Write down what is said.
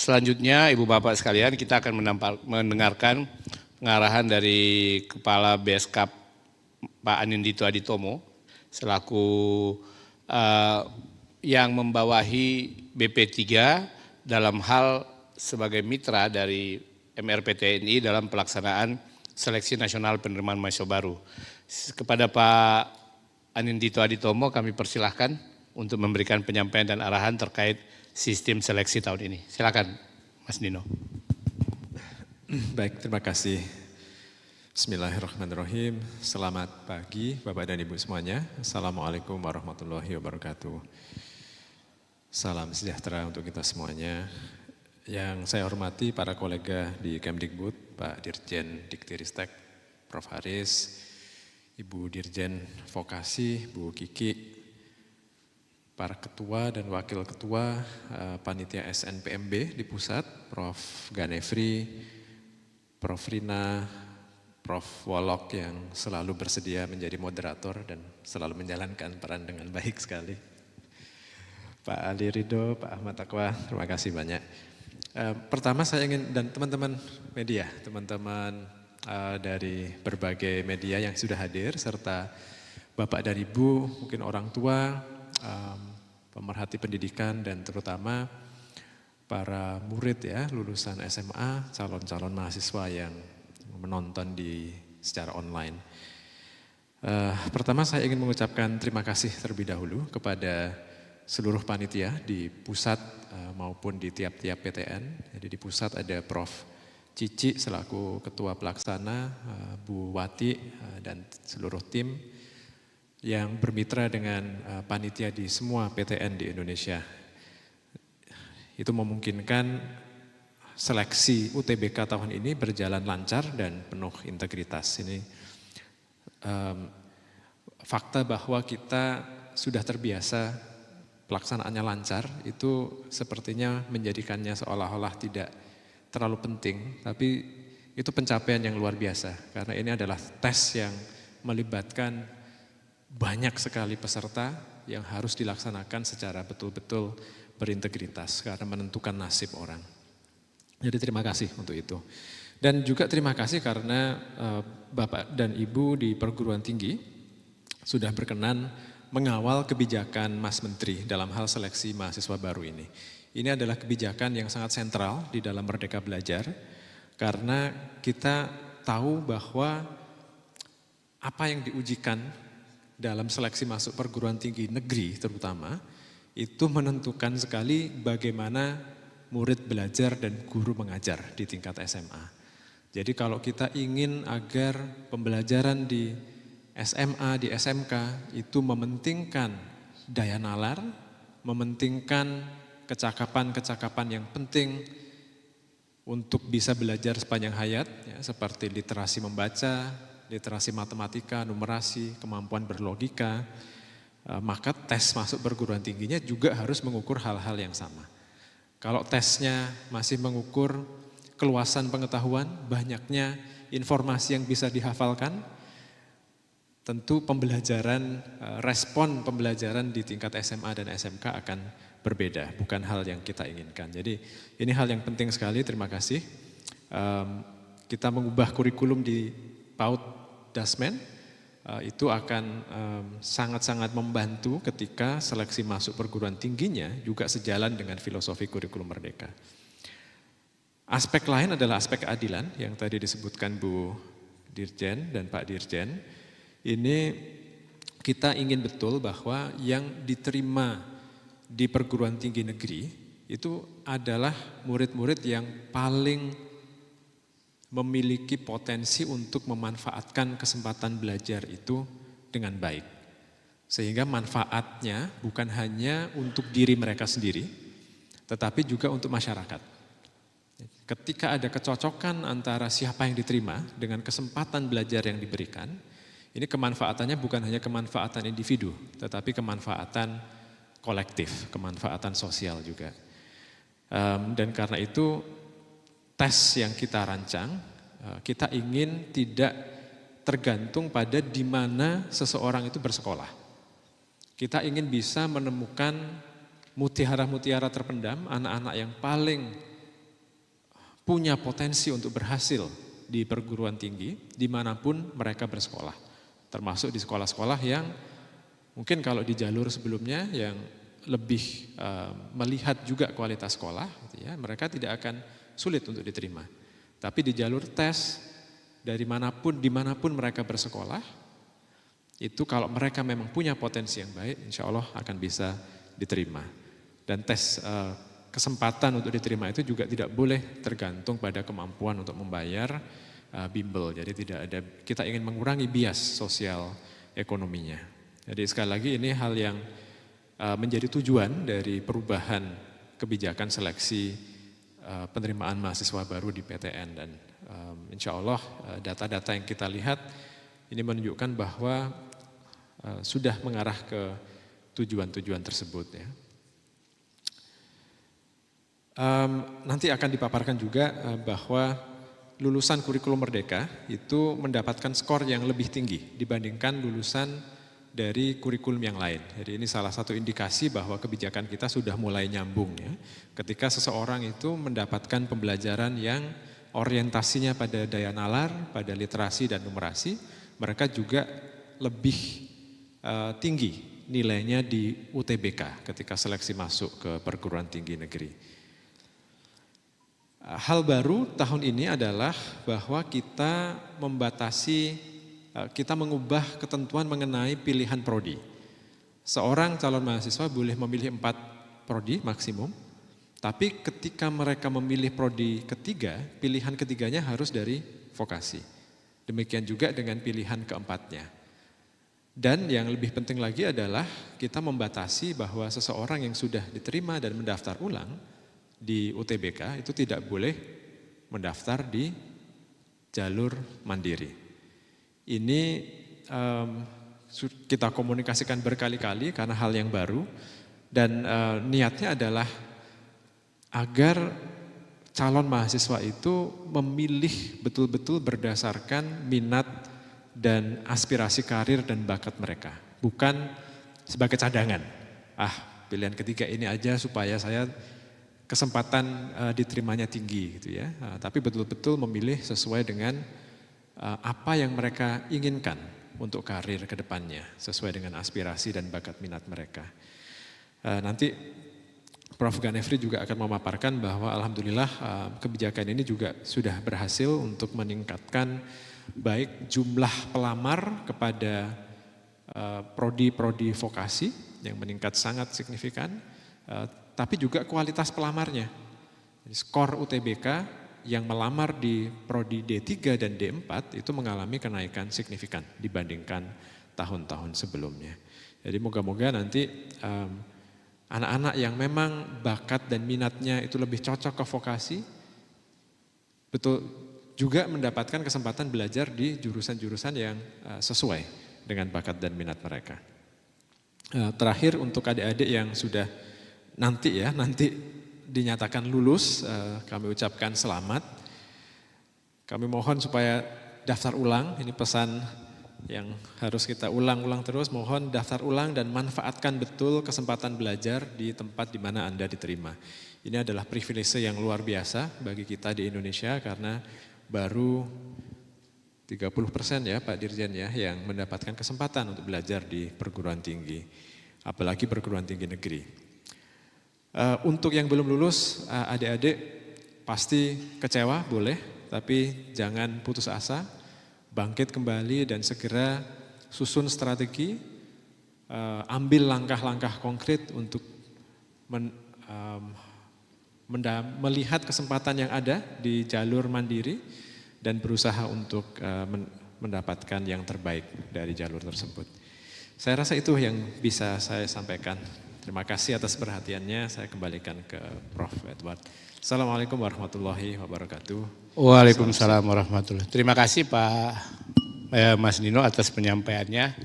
Selanjutnya Ibu Bapak sekalian, kita akan mendengarkan pengarahan dari Kepala Beskap Pak Anindito Aditomo selaku yang membawahi BP3 dalam hal sebagai mitra dari MRP-TNI dalam pelaksanaan seleksi nasional penerimaan mahasiswa baru. Kepada Pak Anindito Aditomo kami persilahkan untuk memberikan penyampaian dan arahan terkait sistem seleksi tahun ini. Silakan Mas Dino. Baik, terima kasih. Bismillahirrahmanirrahim. Selamat pagi Bapak dan Ibu semuanya. Assalamualaikum warahmatullahi wabarakatuh. Salam sejahtera untuk kita semuanya. Yang saya hormati para kolega di Kemdikbud, Pak Dirjen Diktiristek, Prof. Haris, Ibu Dirjen Vokasi, Bu Kiki, para ketua dan wakil ketua panitia SNPMB di pusat, Prof. Ganefri, Prof. Rina, Prof. Wolok yang selalu bersedia menjadi moderator dan selalu menjalankan peran dengan baik sekali. Pak Ali Ridho, Pak Ahmad Taqwa, terima kasih banyak. Pertama saya ingin, dan teman-teman media, teman-teman dari berbagai media yang sudah hadir, serta Bapak dan Ibu, mungkin orang tua, pemerhati pendidikan, dan terutama para murid ya, lulusan SMA, calon-calon mahasiswa yang menonton secara online. Pertama saya ingin mengucapkan terima kasih terlebih dahulu kepada seluruh panitia di pusat maupun di tiap-tiap PTN. Jadi di pusat ada Prof. Cici selaku ketua pelaksana, Bu Wati dan seluruh tim yang bermitra dengan panitia di semua PTN di Indonesia. Itu memungkinkan seleksi UTBK tahun ini berjalan lancar dan penuh integritas. Ini fakta bahwa kita sudah terbiasa pelaksanaannya lancar, itu sepertinya menjadikannya seolah-olah tidak terlalu penting, tapi itu pencapaian yang luar biasa. Karena ini adalah tes yang melibatkan banyak sekali peserta yang harus dilaksanakan secara betul-betul berintegritas karena menentukan nasib orang. Jadi terima kasih untuk itu. Dan juga terima kasih karena Bapak dan Ibu di perguruan tinggi sudah berkenan mengawal kebijakan Mas Menteri dalam hal seleksi mahasiswa baru ini. Ini adalah kebijakan yang sangat sentral di dalam Merdeka Belajar karena kita tahu bahwa apa yang diujikan dalam seleksi masuk perguruan tinggi negeri terutama itu menentukan sekali bagaimana murid belajar dan guru mengajar di tingkat SMA. Jadi kalau kita ingin agar pembelajaran di SMA, di SMK itu mementingkan daya nalar, mementingkan kecakapan-kecakapan yang penting untuk bisa belajar sepanjang hayat, ya, seperti literasi membaca, literasi matematika, numerasi, kemampuan berlogika, maka tes masuk perguruan tingginya juga harus mengukur hal-hal yang sama. Kalau tesnya masih mengukur keluasan pengetahuan, banyaknya informasi yang bisa dihafalkan, tentu pembelajaran, respon pembelajaran di tingkat SMA dan SMK akan berbeda, bukan hal yang kita inginkan. Jadi ini hal yang penting sekali, terima kasih. Kita mengubah kurikulum di PAUD Dasmen, itu akan sangat-sangat membantu ketika seleksi masuk perguruan tingginya juga sejalan dengan filosofi kurikulum merdeka. Aspek lain adalah aspek keadilan yang tadi disebutkan Bu Dirjen dan Pak Dirjen. Ini kita ingin betul bahwa yang diterima di perguruan tinggi negeri itu adalah murid-murid yang paling memiliki potensi untuk memanfaatkan kesempatan belajar itu dengan baik. Sehingga manfaatnya bukan hanya untuk diri mereka sendiri, tetapi juga untuk masyarakat. Ketika ada kecocokan antara siapa yang diterima dengan kesempatan belajar yang diberikan, ini kemanfaatannya bukan hanya kemanfaatan individu, tetapi kemanfaatan kolektif, kemanfaatan sosial juga. Dan karena itu tes yang kita rancang, kita ingin tidak tergantung pada di mana seseorang itu bersekolah. Kita ingin bisa menemukan mutiara-mutiara terpendam, anak-anak yang paling punya potensi untuk berhasil di perguruan tinggi dimanapun mereka bersekolah. Termasuk di sekolah-sekolah yang mungkin kalau di jalur sebelumnya yang lebih melihat juga kualitas sekolah, gitu ya, mereka tidak akan sulit untuk diterima. Tapi di jalur tes, dari manapun, dimanapun mereka bersekolah, itu kalau mereka memang punya potensi yang baik, insya Allah akan bisa diterima. Dan tes kesempatan untuk diterima itu juga tidak boleh tergantung pada kemampuan untuk membayar bimbel. Jadi tidak ada, kita ingin mengurangi bias sosial ekonominya. Jadi sekali lagi ini hal yang menjadi tujuan dari perubahan kebijakan seleksi penerimaan mahasiswa baru di PTN. Dan insya Allah data-data yang kita lihat ini menunjukkan bahwa sudah mengarah ke tujuan-tujuan tersebut ya. Nanti akan dipaparkan juga bahwa lulusan kurikulum merdeka itu mendapatkan skor yang lebih tinggi dibandingkan lulusan dari kurikulum yang lain. Jadi ini salah satu indikasi bahwa kebijakan kita sudah mulai nyambung ya. Ketika seseorang itu mendapatkan pembelajaran yang orientasinya pada daya nalar, pada literasi dan numerasi, mereka juga lebih tinggi nilainya di UTBK ketika seleksi masuk ke perguruan tinggi negeri. Hal baru tahun ini adalah bahwa kita kita mengubah ketentuan mengenai pilihan prodi. Seorang calon mahasiswa boleh memilih 4 prodi maksimum, tapi ketika mereka memilih prodi ketiga, pilihan ketiganya harus dari vokasi. Demikian juga dengan pilihan keempatnya. Dan yang lebih penting lagi adalah kita membatasi bahwa seseorang yang sudah diterima dan mendaftar ulang di UTBK itu tidak boleh mendaftar di jalur mandiri. Ini kita komunikasikan berkali-kali karena hal yang baru dan niatnya adalah agar calon mahasiswa itu memilih betul-betul berdasarkan minat dan aspirasi karir dan bakat mereka, bukan sebagai cadangan. Pilihan ketiga ini aja supaya saya kesempatan diterimanya tinggi gitu ya. Tapi betul-betul memilih sesuai dengan apa yang mereka inginkan untuk karir ke depannya, sesuai dengan aspirasi dan bakat minat mereka. Nanti Prof. Ganefri juga akan memaparkan bahwa alhamdulillah kebijakan ini juga sudah berhasil untuk meningkatkan baik jumlah pelamar kepada prodi-prodi vokasi yang meningkat sangat signifikan, tapi juga kualitas pelamarnya. Jadi, skor UTBK yang melamar di prodi D3 dan D4 itu mengalami kenaikan signifikan dibandingkan tahun-tahun sebelumnya. Jadi moga-moga nanti anak-anak yang memang bakat dan minatnya itu lebih cocok ke vokasi, betul juga mendapatkan kesempatan belajar di jurusan-jurusan yang sesuai dengan bakat dan minat mereka. Terakhir untuk adik-adik yang sudah nanti dinyatakan lulus, kami ucapkan selamat. Kami mohon supaya daftar ulang, ini pesan yang harus kita ulang-ulang terus, mohon daftar ulang dan manfaatkan betul kesempatan belajar di tempat di mana Anda diterima. Ini adalah privilege yang luar biasa bagi kita di Indonesia karena baru 30% ya Pak Dirjen ya yang mendapatkan kesempatan untuk belajar di perguruan tinggi, apalagi perguruan tinggi negeri. Untuk yang belum lulus, adik-adik pasti kecewa boleh, tapi jangan putus asa, bangkit kembali dan segera susun strategi, ambil langkah-langkah konkret untuk melihat kesempatan yang ada di jalur mandiri dan berusaha untuk mendapatkan yang terbaik dari jalur tersebut. Saya rasa itu yang bisa saya sampaikan. Terima kasih atas perhatiannya, saya kembalikan ke Prof. Edward. Assalamualaikum warahmatullahi wabarakatuh. Waalaikumsalam warahmatullahi wabarakatuh. Terima kasih Pak Mas Nino atas penyampaiannya.